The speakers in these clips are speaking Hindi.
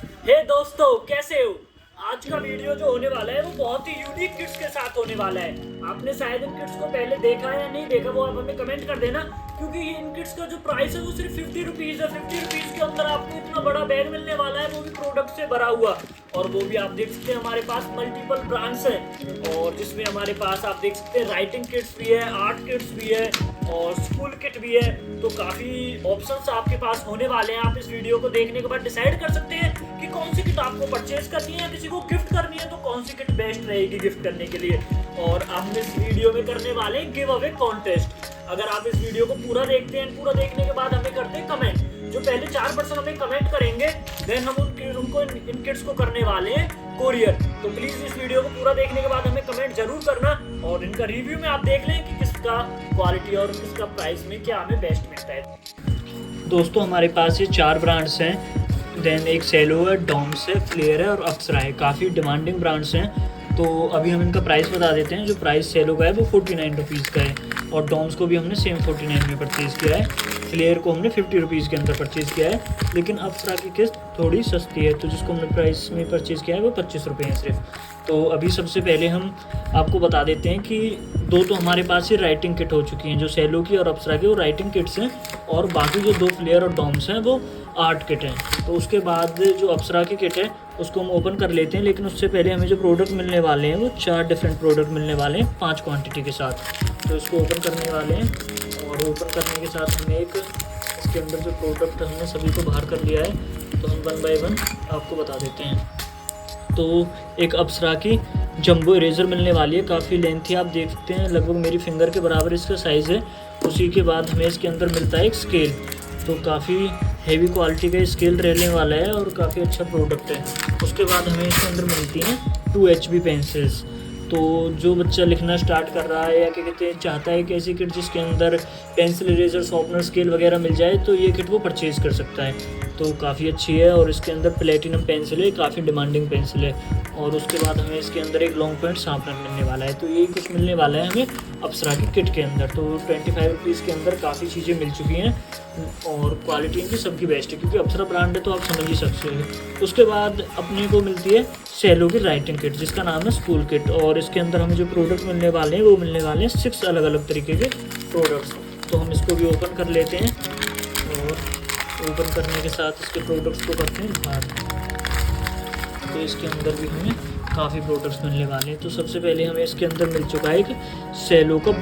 हे दोस्तों, कैसे हो। आज का वीडियो जो होने वाला है वो बहुत ही यूनिक किट्स के साथ होने वाला है। आपने शायद इन किट्स को पहले देखा है या नहीं देखा, वो आप हमें कमेंट कर देना, क्योंकि इन किट्स का जो प्राइस है वो सिर्फ 50 रुपीज़ है। 50 रुपीज़ के अंदर आपको इतना बड़ा बैग मिलने वाला है, वो भी प्रोडक्ट से भरा हुआ। और वो भी आप देख सकते हैं हमारे पास मल्टीपल ब्रांड्स हैं, और जिसमें हमारे पास आप देख सकते हैं राइटिंग किट्स भी है, आर्ट किट्स भी है और स्कूल किट भी है। तो काफ़ी ऑप्शंस आपके पास होने वाले हैं। आप इस वीडियो को देखने के बाद डिसाइड कर सकते हैं कि कौन सी किट आपको परचेज करनी है, किसी को गिफ्ट करनी है तो कौन सी किट बेस्ट रहेगी गिफ्ट करने के लिए। और हम इस वीडियो में करने वाले हैं गिव अवे कॉन्टेस्ट। अगर आप इस वीडियो को पूरा देखते हैं, पूरा देखने के बाद हमें करते हैं कमेंट। जो पहले 4 पर्सन हमें कमेंट करेंगे, देन हम उनको इन किट्स को करने वाले हैं कोरियर। तो प्लीज इस वीडियो को पूरा देखने के बाद हमें कमेंट जरूर करना, और इनका रिव्यू में आप देख लें कि किसका क्वालिटी और किसका प्राइस में क्या हमें बेस्ट मिलता है। दोस्तों, हमारे पास ये 4 ब्रांड्स हैं, देन एक सेलो है, डॉम्स है, फ्लेयर है और अप्सरा है। काफ़ी डिमांडिंग ब्रांड्स हैं। तो अभी हम इनका प्राइस बता देते हैं। जो प्राइस सेलो का है वो 49 रुपीज़ का है, और डॉम्स को भी हमने सेम 49 में परचेज़ किया है। फ्लेयर को हमने 50 रुपीज़ के अंदर परचेज़ किया है, लेकिन अप्सरा की किस्त थोड़ी सस्ती है, तो जिसको हमने प्राइस में परचेज़ किया है वो 25 रुपये है सिर्फ। तो अभी सबसे पहले हम आपको बता देते हैं कि दो तो हमारे पास ही राइटिंग किट हो चुकी हैं, जो सेलो की और अप्सरा की वो राइटिंग किट्स हैं, और बाकी जो 2 फ्लेयर और डॉम्स हैं वो आर्ट किट हैं। तो उसके बाद जो अप्सरा की किट है उसको हम ओपन कर लेते हैं, लेकिन उससे पहले हमें जो प्रोडक्ट मिलने वाले हैं वो 4 डिफरेंट प्रोडक्ट मिलने वाले हैं 5 क्वांटिटी के साथ। तो इसको ओपन करने वाले हैं, और ओपन करने के साथ हमें एक इसके अंदर जो प्रोडक्ट हमने सभी को बाहर कर लिया है, तो हम 1 बाय 1 आपको बता देते हैं। तो एक अप्सरा की जंबो इरेज़र मिलने वाली है, काफ़ी लेंथी, आप देख सकते हैं लगभग मेरी फिंगर के बराबर इसका साइज़ है। उसी के बाद हमें इसके अंदर मिलता है एक स्केल, तो काफ़ी हेवी क्वालिटी का स्केल रहने वाला है और काफ़ी अच्छा प्रोडक्ट है। उसके बाद हमें इसके अंदर मिलती हैं 2 HB पेंसिल्स। तो जो बच्चा लिखना स्टार्ट कर रहा है या क्या कहते हैं चाहता है कि ऐसी किट जिसके अंदर पेंसिल, इरेजर, शॉर्पनर, स्केल वगैरह मिल जाए, तो ये किट वो परचेज़ कर सकता है। तो काफ़ी अच्छी है, और इसके अंदर प्लेटिनम पेंसिल है, काफ़ी डिमांडिंग पेंसिल है। और उसके बाद हमें इसके अंदर एक लॉन्ग पॉइंट शार्पनर मिलने वाला है। तो यही कुछ मिलने वाला है हमें अप्सरा की किट के अंदर। तो 25 रुपीज़ के अंदर काफ़ी चीज़ें मिल चुकी हैं, और क्वालिटी इनकी सबकी बेस्ट है, क्योंकि अप्सरा ब्रांड है तो आप समझ ही सकते हैं। उसके बाद अपने को मिलती है सेलो की राइटिंग किट, जिसका नाम है स्कूल किट, और इसके अंदर हमें जो प्रोडक्ट मिलने वाले हैं वो मिलने वाले हैं 6 अलग अलग तरीके के प्रोडक्ट्स। तो हम इसको भी ओपन कर लेते हैं, और ओपन करने के साथ इसके प्रोडक्ट्स को करते हैं बाहर। तो इसके अंदर भी हमें काफ़ी प्रोडक्ट्स मिलने वाले हैं। तो सबसे पहले हमें इसके अंदर मिल चुका है एक सेलो का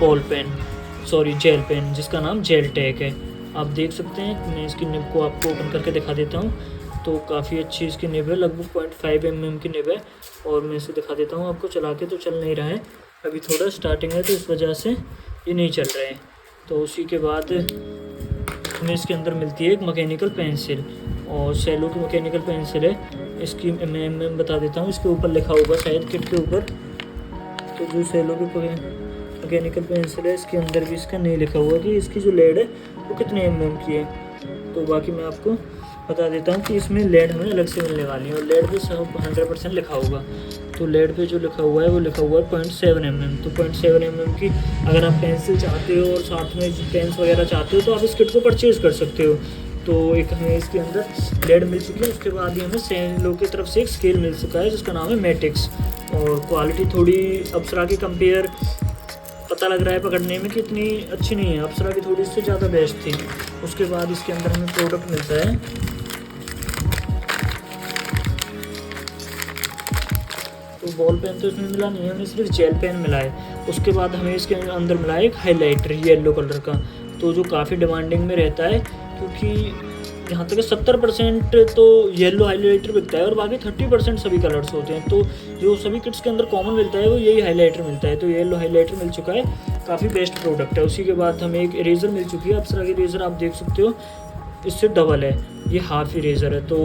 जेल पेन, जिसका नाम जेल टेक है। आप देख सकते हैं, मैं इसकी निब को आपको ओपन करके दिखा देता हूँ। तो काफ़ी अच्छी इसकी निब है, लगभग 0.5 mm की निब है, और मैं इसे दिखा देता हूँ आपको चला के। तो चल नहीं रहा है, अभी थोड़ा स्टार्टिंग है तो इस वजह से ये नहीं चल रहे हैं। तो उसी के बाद हमें इसके अंदर मिलती है एक मैकेनिकल पेंसिल, और सेलो की मैकेनिकल पेंसिल है। इसकी मैं बता देता हूँ, इसके ऊपर लिखा होगा शायद किट के ऊपर। तो जो सेलो की मैकेनिकल पेंसिल है, इसके अंदर भी इसका नहीं लिखा हुआ कि इसकी जो लेड है वो कितने mm की है। तो बाकी मैं आपको बता देता हूँ कि इसमें लेड हमें अलग से मिलने वाली है, और लेड पे सब 100% लिखा होगा। तो लेड पे जो लिखा हुआ है वो लिखा हुआ है 0.7 mm। तो 0.7 mm की अगर आप पेंसिल चाहते हो और साथ में पेन्स वगैरह चाहते हो, तो आप इस किट को परचेज़ कर सकते हो। तो एक हमें इसके अंदर लेड मिल चुकी है। उसके बाद ही हमें सेलो की तरफ से एक स्केल मिल चुका है, जिसका नाम है मैटिक्स, और क्वालिटी थोड़ी अप्सरा की कंपेयर पता लग रहा है पकड़ने में कि इतनी अच्छी नहीं है, अप्सरा की थोड़ी इससे ज़्यादा बेस्ट थी। उसके बाद इसके अंदर हमें प्रोडक्ट मिलता है तो बॉल पेन तो इसमें मिला नहीं है, हमें सिर्फ जेल पेन मिला है। उसके बाद हमें इसके अंदर मिला है एक हाईलाइटर येलो कलर का, तो जो काफ़ी डिमांडिंग में रहता है, क्योंकि यहाँ तक 70% तो येलो हाईलाइटर बिकता है, और बाकी 30% सभी कलर्स होते हैं। तो जो सभी किट्स के अंदर कॉमन मिलता है वो यही हाईलाइटर मिलता है। तो येलो हाईलाइटर मिल चुका है, काफ़ी बेस्ट प्रोडक्ट है। उसी के बाद हमें एक इरेज़र मिल चुकी है, अप्सरा की इरेज़र आप देख सकते हो, इससे डबल है, ये हाफ इरेज़र है। तो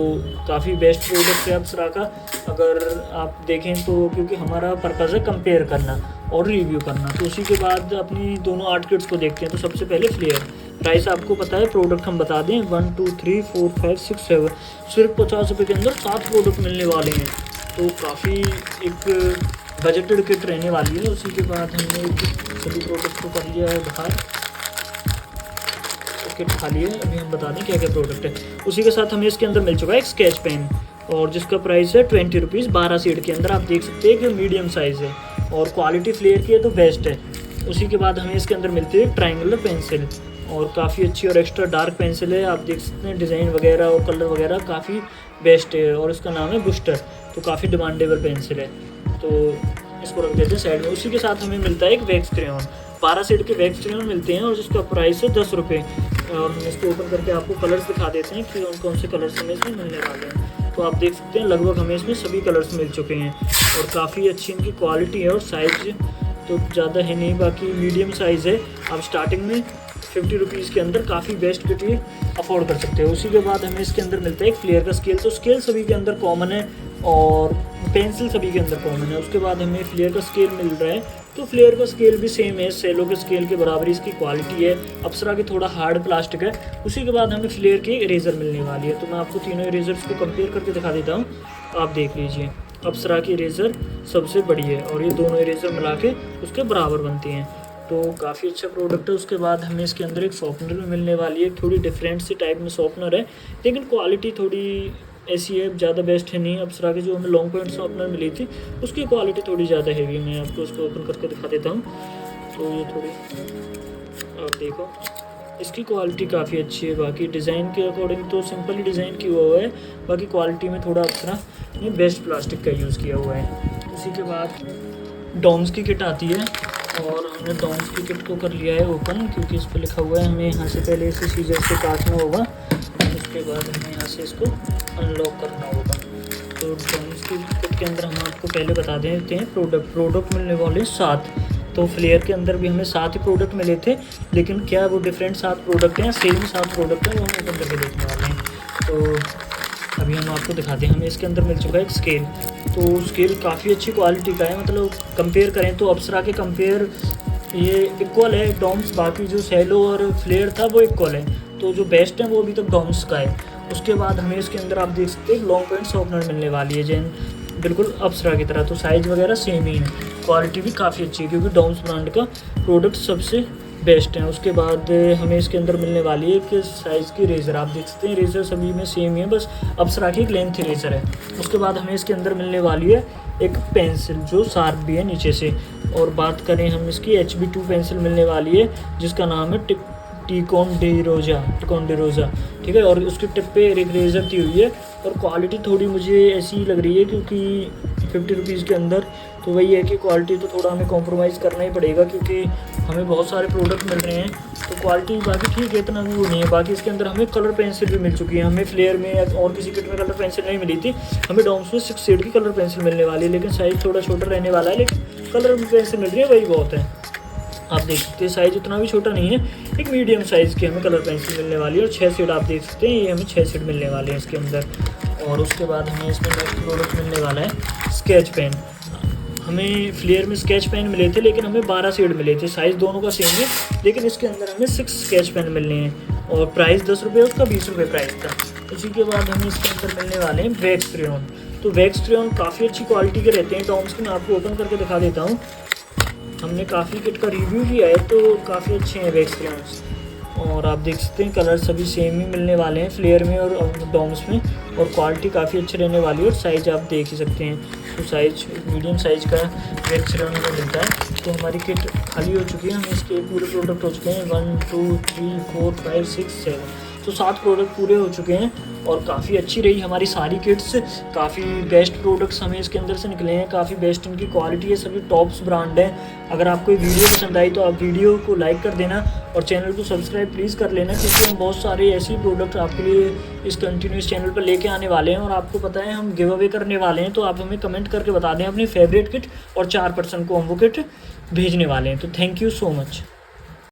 काफ़ी बेस्ट प्रोडक्ट है अप्सरा का, अगर आप देखें तो, क्योंकि हमारा पर्पज़ है कंपेयर करना और रिव्यू करना। तो उसी के बाद अपनी दोनों आर्ट किट्स को देखते हैं। तो सबसे पहले फ्लेयर, प्राइस आपको पता है, प्रोडक्ट हम बता दें 1 2 3 4 5 6 7, सिर्फ 50 रुपये के अंदर 7 प्रोडक्ट मिलने वाले हैं। तो काफ़ी एक बजटेड किट रहने वाली है। उसी के बाद हमने सभी प्रोडक्ट को कर लिया है बाहर, किट खाली है। अभी हम बता दें क्या क्या प्रोडक्ट है। उसी के साथ हमें इसके अंदर मिल चुका है एक स्केच पेन, और जिसका प्राइस है 20 रुपीज़। 12 शेड के अंदर आप देख सकते हैं कि मीडियम साइज़ है और क्वालिटी फ्लेयर की है तो बेस्ट है। उसी के बाद हमें इसके अंदर मिलती है ट्रायंगुलर पेंसिल और काफ़ी अच्छी और एक्स्ट्रा डार्क पेंसिल है। आप देख सकते हैं डिज़ाइन वगैरह और कलर वगैरह काफ़ी बेस्ट है और इसका नाम है बूस्टर, तो काफ़ी डिमांडेबल पेंसिल है। तो इसको रख देते हैं साइड में। उसी के साथ हमें मिलता है एक वैक्स क्रेयॉन। 12 शेड के वैक्स क्रेयॉन मिलते हैं और जिसका प्राइस है 10 रुपये। और हम इसको ओपन करके आपको कलर्स दिखा देते हैं कि कौन से कलर्स हमें इसमें मिलने वाले हैं। तो आप देख सकते हैं लगभग हमें इसमें सभी कलर्स मिल चुके हैं और काफ़ी अच्छी इनकी क्वालिटी है और साइज़ तो ज़्यादा है नहीं, बाकी मीडियम साइज़ है। आप स्टार्टिंग में 50 रुपीज़ के अंदर काफ़ी बेस्ट किट ये अफोर्ड कर सकते हो। उसी के बाद हमें इसके अंदर मिलता है एक फ्लेयर का स्केल। तो स्केल सभी के अंदर कॉमन है और पेंसिल सभी के अंदर कॉमन है। उसके बाद हमें फ्लेयर का स्केल मिल रहा है, तो फ्लेयर का स्केल भी सेम है, सेलो के स्केल के बराबर इसकी क्वालिटी है। अप्सरा की थोड़ा हार्ड प्लास्टिक है। उसी के बाद हमें फ्लेयर की इरेज़र मिलने वाली है। तो मैं आपको तीनों इरेज़र्स को कंपेयर करके दिखा देता हूँ, आप देख लीजिए। अप्सरा की इरेज़र सबसे बड़ी है और ये दोनों इरेज़र मिला के उसके बराबर बनती हैं, तो काफ़ी अच्छा प्रोडक्ट है। उसके बाद हमें इसके अंदर एक शॉर्पनर भी मिलने वाली है। थोड़ी डिफरेंट सी टाइप में शॉर्पनर है, लेकिन क्वालिटी थोड़ी ऐसी है, ज़्यादा बेस्ट है नहीं। अप्सरा की जो हमें लॉन्ग पॉइंट शॉर्पनर मिली थी उसकी क्वालिटी थोड़ी ज़्यादा हैवी। मैं आपको उसको ओपन करके दिखा देता हूँ। तो ये थोड़ी आप देखो, इसकी क्वालिटी काफ़ी अच्छी है। बाकी डिज़ाइन के अकॉर्डिंग तो सिंपल ही डिज़ाइन किया हुआ है, बाकी क्वालिटी में थोड़ा अप्सरा ने बेस्ट प्लास्टिक का यूज़ किया हुआ है। उसी के बाद डॉम्स की किट आती है और हमने डॉम्स की किट को कर लिया है ओपन, क्योंकि इस पर लिखा हुआ है हमें यहाँ से पहले इसे सीजर से काटना होगा, उसके बाद हमें यहाँ से इसको अनलॉक करना होगा। तो डॉम्स की किट के अंदर हम आपको पहले बता देते हैं प्रोडक्ट मिलने वाले 7। तो फ्लेयर के अंदर भी हमें 7 ही प्रोडक्ट मिले थे, लेकिन क्या वो डिफरेंट 7 प्रोडक्ट हैं, सेम ही 7 प्रोडक्ट हैं, वो हम ओपन करके देखने वाले हैं। तो अभी हम आपको दिखाते हैं। हमें इसके अंदर मिल चुका है एक स्केल। तो स्केल काफ़ी अच्छी क्वालिटी का है, मतलब कंपेयर करें तो अप्सरा के कंपेयर ये इक्वल है डॉम्स। बाकी जो सेलो और फ्लेयर था वो इक्वल है, तो जो बेस्ट है वो अभी तक डॉम्स का है। उसके बाद हमें इसके अंदर आप देख सकते हैं लॉन्ग पॉइंट शॉर्पनर मिलने वाली है, जैन बिल्कुल अप्सरा की तरह। तो साइज़ वगैरह सेम ही है, क्वालिटी भी काफ़ी अच्छी है, क्योंकि डॉम्स ब्रांड का प्रोडक्ट सबसे बेस्ट है। उसके बाद हमें इसके अंदर मिलने वाली है एक साइज़ की रेज़र। आप देख सकते हैं रेज़र सभी में सेम ही है, बस अप्सरा की एक लेंथ रेज़र है। उसके बाद हमें इसके अंदर मिलने वाली है एक पेंसिल जो शार्प भी है नीचे से। और बात करें हम इसकी HB2 पेंसिल मिलने वाली है, जिसका नाम है टिकोन डी रोजा, ठीक है। और उसकी टिप पे एक रेज़र दी हुई है और क्वालिटी थोड़ी मुझे ऐसी लग रही है, क्योंकि 50 रुपीज़ के अंदर तो वही है कि क्वालिटी तो थोड़ा हमें कॉम्प्रोमाइज़ करना ही पड़ेगा, क्योंकि हमें बहुत सारे प्रोडक्ट मिल रहे हैं। तो क्वालिटी बाकी ठीक है, इतना भी वो नहीं है। बाकी इसके अंदर हमें कलर पेंसिल भी मिल चुकी है। हमें फ्लेयर में और किसी किट में कलर पेंसिल नहीं मिली थी, हमें डॉम्स में 6 शेड की कलर पेंसिल मिलने वाली है, लेकिन साइज़ थोड़ा छोटा रहने वाला है, लेकिन कलर पेंसिल मिल रही है वही बहुत है। आप देख सकते हैं साइज़ उतना भी छोटा नहीं है, एक मीडियम साइज़ की हमें कलर पेंसिल मिलने वाली है। और 6 शेड आप देख सकते हैं, ये हमें 6 शेड मिलने वाले हैं इसके अंदर। और उसके बाद हमें इसमें नेक्स्ट प्रोडक्ट मिलने वाला है स्केच पेन। हमें फ्लेयर में स्केच पेन मिले थे, लेकिन हमें 12 शेड मिले थे। साइज़ दोनों का सेम है, लेकिन इसके अंदर हमें 6 स्केच पेन मिलने हैं और प्राइस 10 रुपये, उसका 20 रुपये प्राइस था। उसी के बाद हमें इसके अंदर मिलने वाले हैं वैक्स क्रेयॉन। तो वैक्स क्रेयॉन काफ़ी अच्छी क्वालिटी के रहते हैं डॉम्स के। मैं आपको ओपन करके दिखा देता हूँ। हमने काफ़ी किट का रिव्यू किया है, तो काफ़ी अच्छे हैं वैक्स क्रेयॉन्स। और आप देख सकते हैं कलर सभी सेम ही मिलने वाले हैं फ्लेयर में और डॉम्स में, और क्वालिटी काफ़ी अच्छी रहने वाली है। और साइज़ आप देख ही सकते हैं, तो साइज़ मीडियम साइज़ का वैक्स क्रेयॉन में मिलता है। तो हमारी किट खाली हो चुकी है, हमें इसके पूरे प्रोडक्ट हो चुके हैं 1 2 3 4 5 6 7, तो 7 प्रोडक्ट पूरे हो चुके हैं। और काफ़ी अच्छी रही हमारी सारी किट्स, काफ़ी बेस्ट प्रोडक्ट्स हमें इसके अंदर से निकले हैं, काफ़ी बेस्ट इनकी क्वालिटी है, सभी टॉप्स ब्रांड हैं। अगर आपको ये वीडियो पसंद आई तो आप वीडियो को लाइक कर देना और चैनल को सब्सक्राइब प्लीज़ कर लेना, क्योंकि हम बहुत सारे ऐसे प्रोडक्ट आपके लिए इस कंटिन्यूस चैनल पर लेके आने वाले हैं। और आपको पता है हम गिव अवे करने वाले हैं, तो आप हमें कमेंट करके बता दें अपनी फेवरेट किट, और 4 पर्सन को हम वो किट भेजने वाले हैं। तो थैंक यू सो मच।